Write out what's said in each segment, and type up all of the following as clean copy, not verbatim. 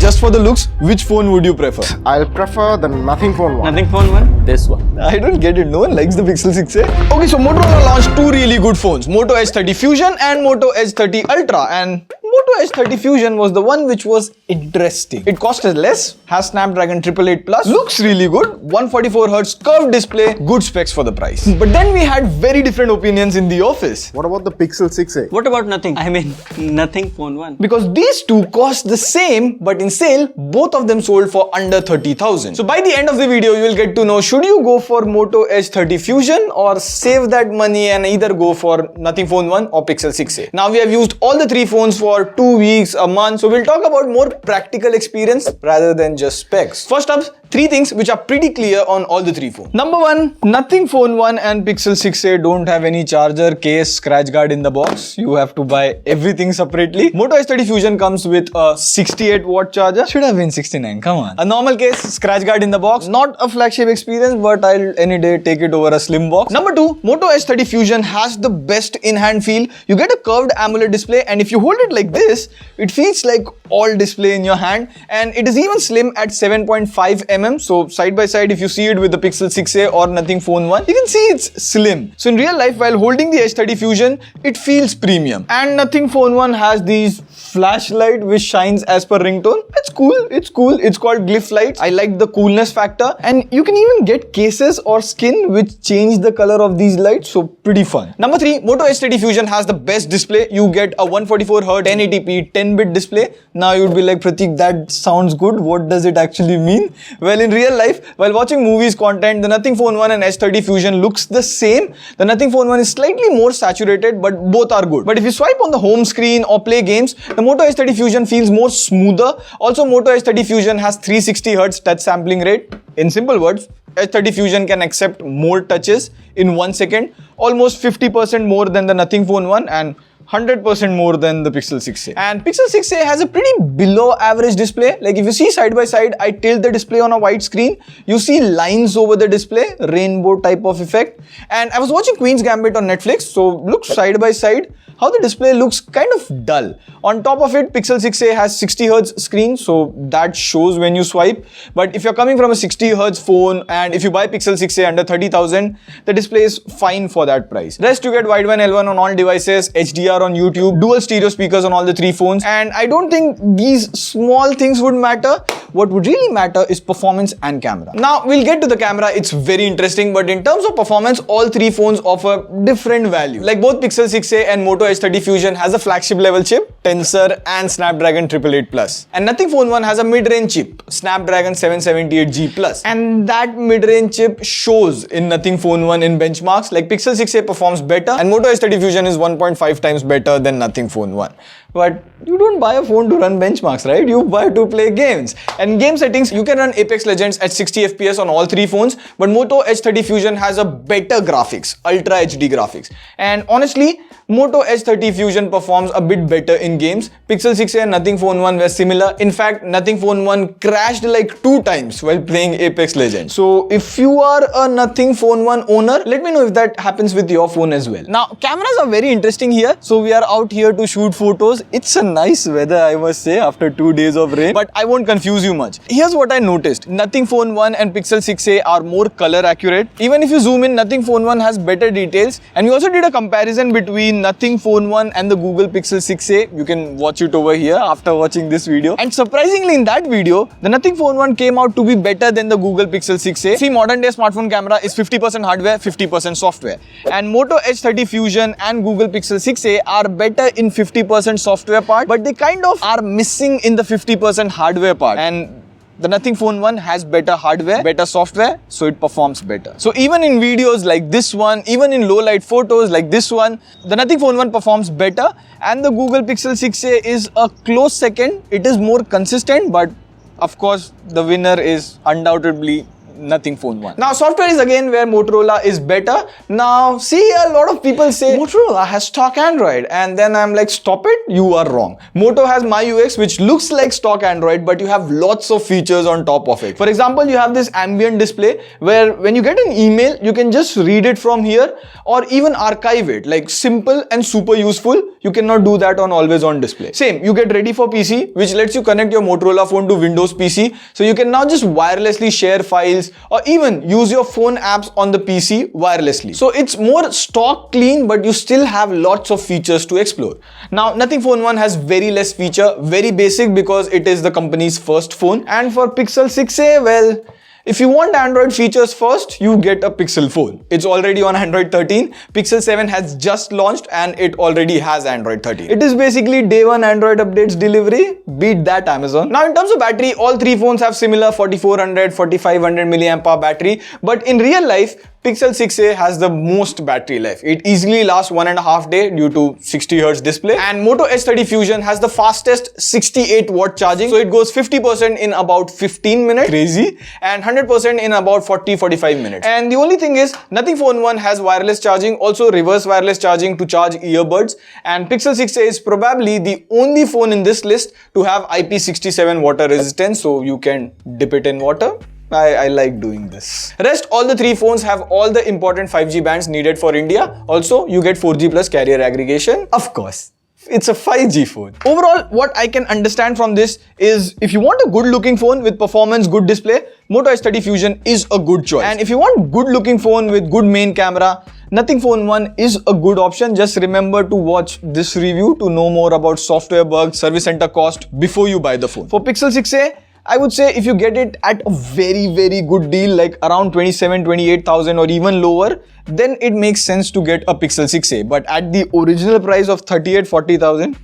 just for the looks, which phone would you prefer? I'll prefer the Nothing Phone 1. Nothing Phone 1? This one. I don't get it. No one likes the Pixel 6a. Okay, so Motorola launched two really good phones, Moto Edge 30 Fusion and Moto Edge 30 Ultra, and Moto Edge 30 Fusion was the one which was interesting. It costed less, has Snapdragon 888 Plus, looks really good, 144Hz curved display, good specs for the price. But then we had very different opinions in the office. What about the Pixel 6a? What about nothing? I mean, Nothing Phone 1. Because these two cost the same, but in sale, both of them sold for under 30,000. So by the end of the video, you will get to know, should you go for Moto Edge 30 Fusion or save that money and either go for Nothing Phone 1 or Pixel 6a. Now we have used all the three phones for 2 weeks, a month, so we'll talk about more practical experience rather than just specs. First up, three things which are pretty clear on all the three phones. Number one, Nothing Phone 1 and Pixel 6a don't have any charger, case, scratch guard in the box. You have to buy everything separately. Moto Edge 30 Fusion comes with a 68-watt charger. Should have been 69, come on. A normal case, scratch guard in the box. Not a flagship experience, but I'll any day take it over a slim box. Number two, Moto Edge 30 Fusion has the best in-hand feel. You get a curved AMOLED display, and if you hold it like this, it feels like all display in your hand, and it is even slim at 7.5 mm. So side by side, if you see it with the Pixel 6a or Nothing Phone 1, you can see it's slim. So in real life, while holding the Edge 30 Fusion, it feels premium. And Nothing Phone 1 has these flashlight which shines as per ringtone. It's cool, it's cool. It's called glyph lights. I like the coolness factor, and you can even get cases or skin which change the color of these lights, so pretty fun. Number three, Moto Edge 30 Fusion has the best display. You get a 144Hz 1080p 10-bit display. Now you'd be like, Pratik, that sounds good. What does it actually mean? Well, in real life, while watching movies content, the Nothing Phone 1 and Edge 30 Fusion looks the same. The Nothing Phone 1 is slightly more saturated, but both are good. But if you swipe on the home screen or play games, the Moto Edge 30 Fusion feels more smoother. Also, Moto Edge 30 Fusion has 360Hz touch sampling rate. In simple words, Edge 30 Fusion can accept more touches in 1 second, almost 50% more than the Nothing Phone 1 and 100% more than the Pixel 6a. And Pixel 6a has a pretty below average display. Like if you see side by side, I tilt the display on a wide screen, you see lines over the display, rainbow type of effect. And I was watching Queen's Gambit on Netflix, so look side by side, how the display looks kind of dull. On top of it, Pixel 6a has 60Hz screen, so that shows when you swipe. But if you're coming from a 60Hz phone and if you buy Pixel 6a under 30,000, the display is fine for that price. Rest, you get Wideband L1 on all devices, HDR on YouTube, dual stereo speakers on all the three phones, and I don't think these small things would matter. What would really matter is performance and camera. Now we'll get to the camera. It's very interesting, but in terms of performance, all three phones offer different value. Like both Pixel 6a and Moto Edge 30 Fusion has a flagship level chip, Tensor and Snapdragon 888 Plus. And Nothing Phone 1 has a mid-range chip, Snapdragon 778G Plus. And that mid-range chip shows in Nothing Phone 1 in benchmarks. Like Pixel 6a performs better and Moto Edge 30 Fusion is 1.5 times better than Nothing Phone 1. But you don't buy a phone to run benchmarks, right? You buy to play games. And game settings, you can run Apex Legends at 60 FPS on all three phones, but Moto Edge 30 Fusion has a better graphics, Ultra HD graphics. And honestly, Moto Edge 30 Fusion performs a bit better in games. Pixel 6a and Nothing Phone 1 were similar. In fact, Nothing Phone 1 crashed like 2 times while playing Apex Legends. So if you are a Nothing Phone 1 owner, let me know if that happens with your phone as well. Now, cameras are very interesting here. So we are out here to shoot photos. It's a nice weather, I must say, after 2 days of rain, but I won't confuse you much. Here's what I noticed. Nothing Phone 1 and Pixel 6a are more color accurate. Even if you zoom in, Nothing Phone 1 has better details. And we also did a comparison between Nothing Phone 1 and the Google Pixel 6a. You can watch it over here after watching this video. And surprisingly, in that video, the Nothing Phone 1 came out to be better than the Google Pixel 6a. See, modern day smartphone camera is 50% hardware, 50% software. And Moto Edge 30 Fusion and Google Pixel 6a are better in 50% software part, but they kind of are missing in the 50% hardware part. And the Nothing Phone 1 has better hardware, better software, so it performs better. So even in videos like this one, even in low light photos like this one, the Nothing Phone 1 performs better, and the Google Pixel 6a is a close second. It is more consistent, but of course the winner is undoubtedly Nothing Phone 1. Now software is again where Motorola is better. Now see, a lot of people say Motorola has stock Android, and then I'm like, stop it, you are wrong. Moto has MyUX, which looks like stock Android, but you have lots of features on top of it. For example, you have this ambient display where when you get an email, you can just read it from here or even archive it. Like, simple and super useful. you cannot do that on always on display. Same, you get ready for PC, which lets you connect your Motorola phone to Windows PC. So you can now just wirelessly share files or even use your phone apps on the PC wirelessly. So it's more stock clean, but you still have lots of features to explore. Now, Nothing Phone 1 has very less feature, very basic because it is the company's first phone. And for Pixel 6a, well, if you want Android features first, you get a Pixel phone. It's already on Android 13. Pixel 7 has just launched and it already has Android 13. It is basically day one Android updates delivery. Beat that, Amazon. Now, in terms of battery, all three phones have similar 4400, 4500 milliamp hour battery. But in real life, Pixel 6a has the most battery life. It easily lasts 1.5 days due to 60Hz display. And Moto H30 Fusion has the fastest 68 watt charging. So it goes 50% in about 15 minutes. Crazy. And 100% in about 40-45 minutes. And the only thing is, Nothing Phone 1 has wireless charging, also reverse wireless charging to charge earbuds. And Pixel 6a is probably the only phone in this list to have IP67 water resistance. So you can dip it in water. I like doing this. Rest, all the three phones have all the important 5G bands needed for India. Also, you get 4G plus carrier aggregation. Of course, it's a 5G phone. Overall, what I can understand from this is if you want a good looking phone with performance, good display, Moto H30 Fusion is a good choice. And if you want good looking phone with good main camera, Nothing Phone 1 is a good option. Just remember to watch this review to know more about software bugs, service center cost before you buy the phone. For Pixel 6a, I would say if you get it at a very good deal, like around 27,000-28,000 or even lower, then it makes sense to get a Pixel 6a. But at the original price of 38,000-40,000,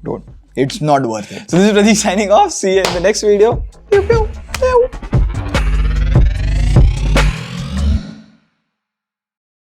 don't. It's not worth it. So this is Pradeep signing off. See you in the next video. Pew, pew.